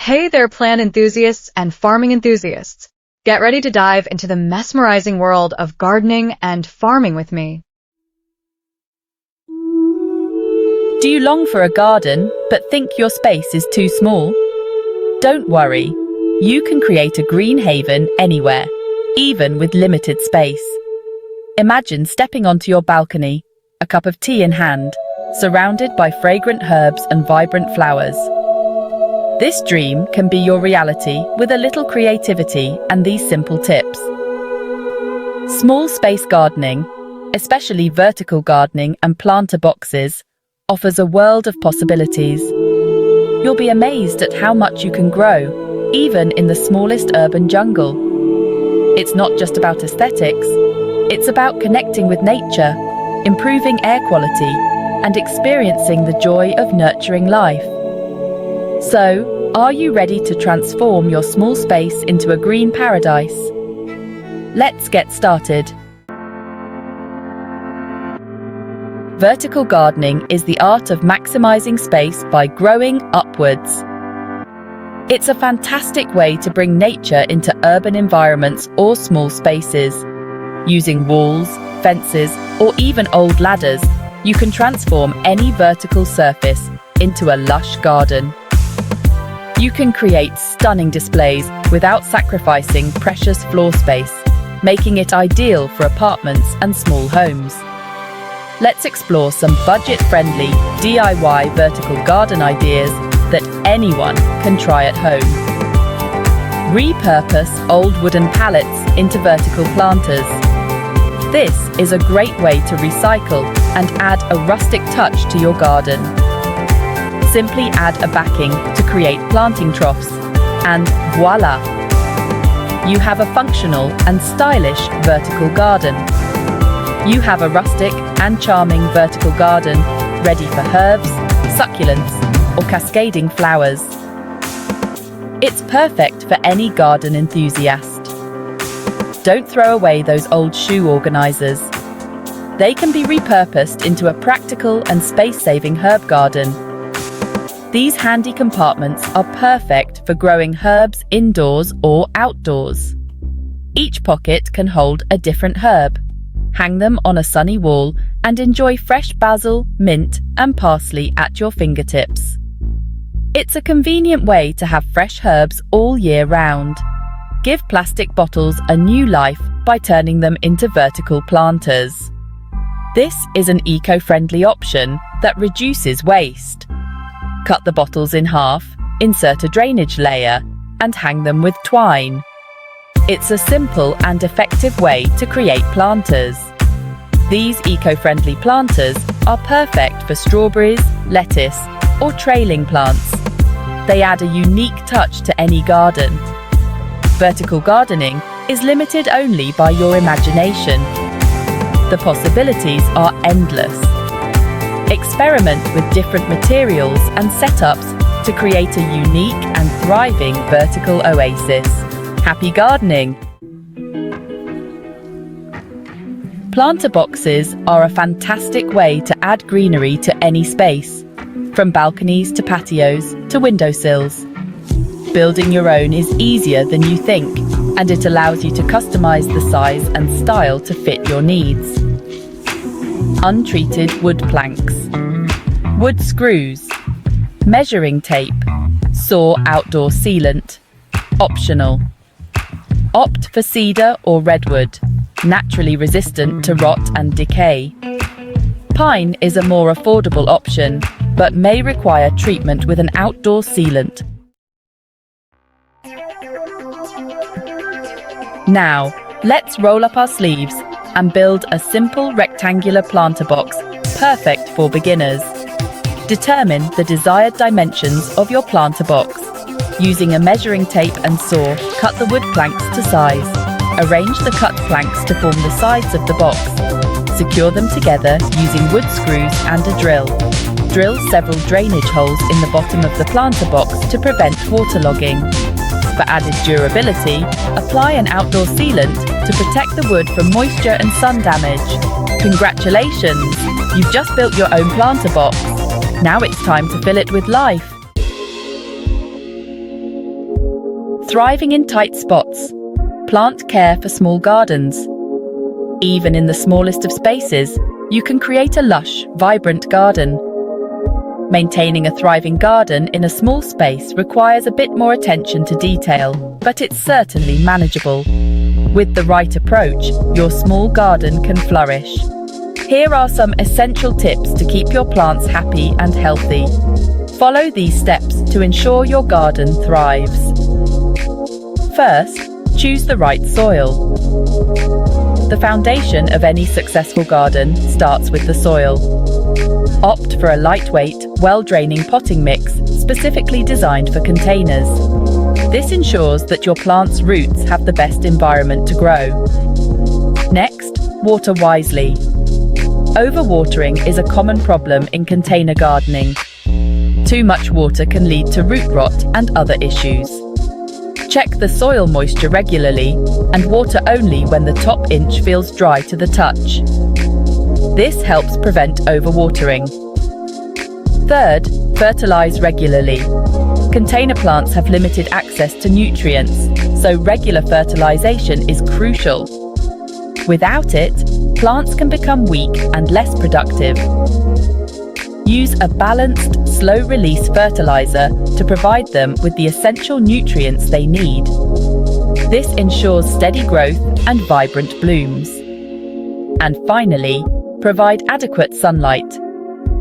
Hey there, plant enthusiasts and farming enthusiasts. Get ready to dive into the mesmerizing world of gardening and farming with me. Do you long for a garden, but think your space is too small? Don't worry. You can create a green haven anywhere, even with limited space. Imagine stepping onto your balcony, a cup of tea in hand, surrounded by fragrant herbs and vibrant flowers. This dream can be your reality with a little creativity and these simple tips. Small space gardening, especially vertical gardening and planter boxes, offers a world of possibilities. You'll be amazed at how much you can grow, even in the smallest urban jungle. It's not just about aesthetics, it's about connecting with nature, improving air quality, and experiencing the joy of nurturing life. So, are you ready to transform your small space into a green paradise? Let's get started. Vertical gardening is the art of maximizing space by growing upwards. It's a fantastic way to bring nature into urban environments or small spaces. Using walls, fences, or even old ladders, you can transform any vertical surface into a lush garden. You can create stunning displays without sacrificing precious floor space, making it ideal for apartments and small homes. Let's explore some budget-friendly DIY vertical garden ideas that anyone can try at home. Repurpose old wooden pallets into vertical planters. This is a great way to recycle and add a rustic touch to your garden. Simply add a backing to create planting troughs, and voila! You have a functional and stylish vertical garden. You have a rustic and charming vertical garden ready for herbs, succulents, or cascading flowers. It's perfect for any garden enthusiast. Don't throw away those old shoe organizers. They can be repurposed into a practical and space-saving herb garden. These handy compartments are perfect for growing herbs indoors or outdoors. Each pocket can hold a different herb. Hang them on a sunny wall and enjoy fresh basil, mint, and parsley at your fingertips. It's a convenient way to have fresh herbs all year round. Give plastic bottles a new life by turning them into vertical planters. This is an eco-friendly option that reduces waste. Cut the bottles in half, insert a drainage layer, and hang them with twine. It's a simple and effective way to create planters. These eco-friendly planters are perfect for strawberries, lettuce, or trailing plants. They add a unique touch to any garden. Vertical gardening is limited only by your imagination. The possibilities are endless. Experiment with different materials and setups to create a unique and thriving vertical oasis. Happy gardening! Planter boxes are a fantastic way to add greenery to any space, from balconies to patios to windowsills. Building your own is easier than you think, and it allows you to customize the size and style to fit your needs. Untreated wood planks, wood screws, measuring tape, saw outdoor sealant, optional. Opt for cedar or redwood, naturally resistant to rot and decay. Pine is a more affordable option, but may require treatment with an outdoor sealant. Now, let's roll up our sleeves and build a simple rectangular planter box, perfect for beginners. Determine the desired dimensions of your planter box. Using a measuring tape and saw, cut the wood planks to size. Arrange the cut planks to form the sides of the box. Secure them together using wood screws and a drill. Drill several drainage holes in the bottom of the planter box to prevent waterlogging. For added durability, apply an outdoor sealant to protect the wood from moisture and sun damage. Congratulations! You've just built your own planter box. Now it's time to fill it with life. Thriving in tight spots. Plant care for small gardens. Even in the smallest of spaces, you can create a lush, vibrant garden. Maintaining a thriving garden in a small space requires a bit more attention to detail, but it's certainly manageable. With the right approach, your small garden can flourish. Here are some essential tips to keep your plants happy and healthy. Follow these steps to ensure your garden thrives. First, choose the right soil. The foundation of any successful garden starts with the soil. Opt for a lightweight, well-draining potting mix specifically designed for containers. This ensures that your plant's roots have the best environment to grow. Next, water wisely. Overwatering is a common problem in container gardening. Too much water can lead to root rot and other issues. Check the soil moisture regularly and water only when the top inch feels dry to the touch. This helps prevent overwatering. Third, fertilize regularly. Container plants have limited access to nutrients, so regular fertilization is crucial. Without it, plants can become weak and less productive. Use a balanced, slow-release fertilizer to provide them with the essential nutrients they need. This ensures steady growth and vibrant blooms. And finally, provide adequate sunlight.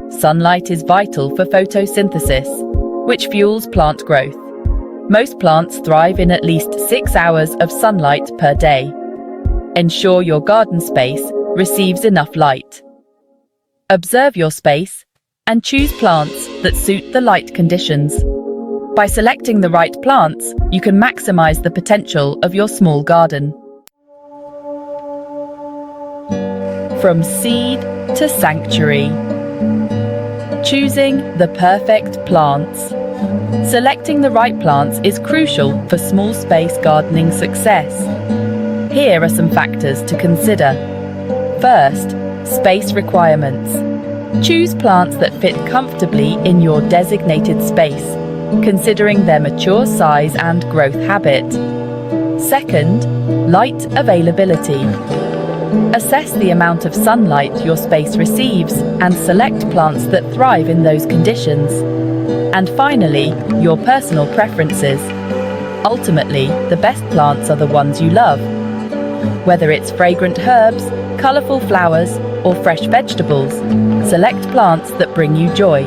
Sunlight is vital for photosynthesis, which fuels plant growth. Most plants thrive in at least 6 hours of sunlight per day. Ensure your garden space receives enough light. Observe your space and choose plants that suit the light conditions. By selecting the right plants, you can maximize the potential of your small garden. From seed to sanctuary. Choosing the perfect plants. Selecting the right plants is crucial for small space gardening success. Here are some factors to consider. First, space requirements. Choose plants that fit comfortably in your designated space, considering their mature size and growth habit. Second, light availability. Assess the amount of sunlight your space receives and select plants that thrive in those conditions. And finally, your personal preferences. Ultimately, the best plants are the ones you love. Whether it's fragrant herbs, colourful flowers, or fresh vegetables, select plants that bring you joy.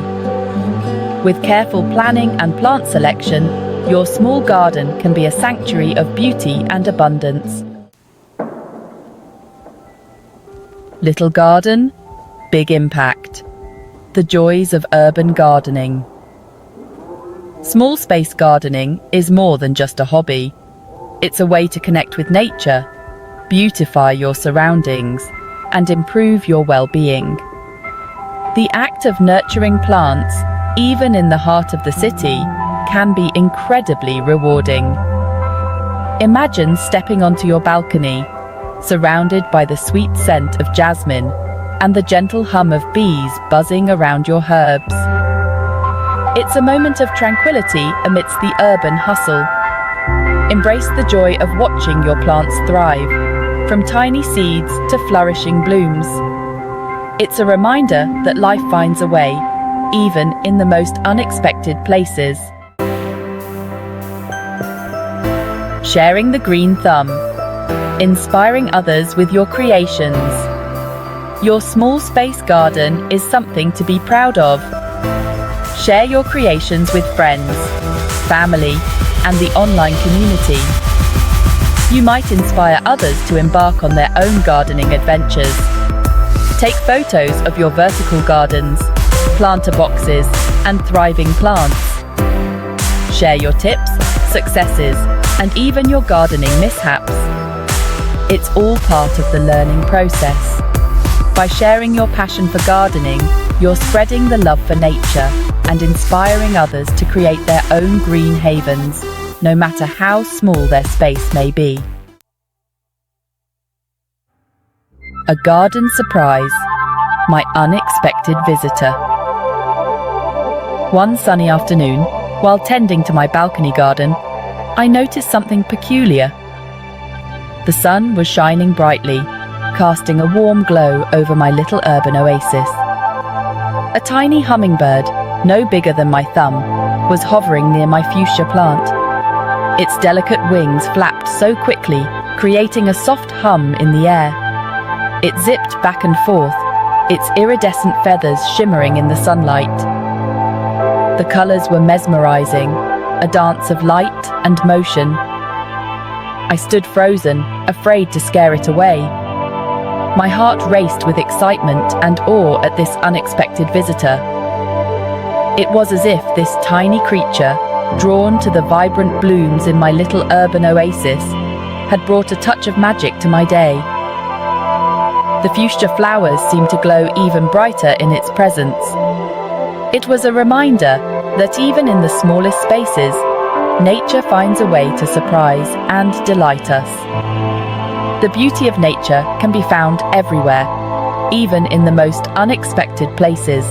With careful planning and plant selection, your small garden can be a sanctuary of beauty and abundance. Little garden, big impact. The joys of urban gardening. Small space gardening is more than just a hobby. It's a way to connect with nature, beautify your surroundings, and improve your well-being. The act of nurturing plants, even in the heart of the city, can be incredibly rewarding. Imagine stepping onto your balcony, surrounded by the sweet scent of jasmine and the gentle hum of bees buzzing around your herbs. It's a moment of tranquility amidst the urban hustle. Embrace the joy of watching your plants thrive, from tiny seeds to flourishing blooms. It's a reminder that life finds a way, even in the most unexpected places. Sharing the green thumb. Inspiring others with your creations. Your small space garden is something to be proud of. Share your creations with friends, family, and the online community. You might inspire others to embark on their own gardening adventures. Take photos of your vertical gardens, planter boxes, and thriving plants. Share your tips, successes, and even your gardening mishaps. It's all part of the learning process. By sharing your passion for gardening, you're spreading the love for nature and inspiring others to create their own green havens, no matter how small their space may be. A garden surprise. My unexpected visitor. One sunny afternoon, while tending to my balcony garden, I noticed something peculiar. The sun was shining brightly, casting a warm glow over my little urban oasis. A tiny hummingbird, no bigger than my thumb, was hovering near my fuchsia plant. Its delicate wings flapped so quickly, creating a soft hum in the air. It zipped back and forth, its iridescent feathers shimmering in the sunlight. The colors were mesmerizing, a dance of light and motion. I stood frozen, afraid to scare it away. My heart raced with excitement and awe at this unexpected visitor. It was as if this tiny creature, drawn to the vibrant blooms in my little urban oasis, had brought a touch of magic to my day. The fuchsia flowers seemed to glow even brighter in its presence. It was a reminder that even in the smallest spaces, nature finds a way to surprise and delight us. The beauty of nature can be found everywhere, even in the most unexpected places.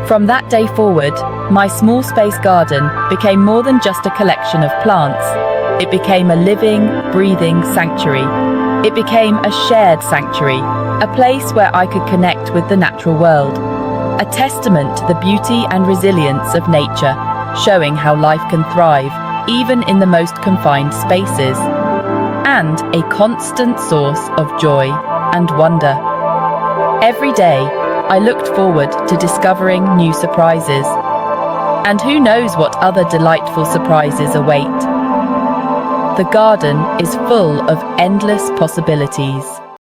From that day forward, my small space garden became more than just a collection of plants. It became a living, breathing sanctuary. It became a shared sanctuary, a place where I could connect with the natural world, a testament to the beauty and resilience of nature, showing how life can thrive even in the most confined spaces, and a constant source of joy and wonder. Every day, I looked forward to discovering new surprises, and who knows what other delightful surprises await. The garden is full of endless possibilities.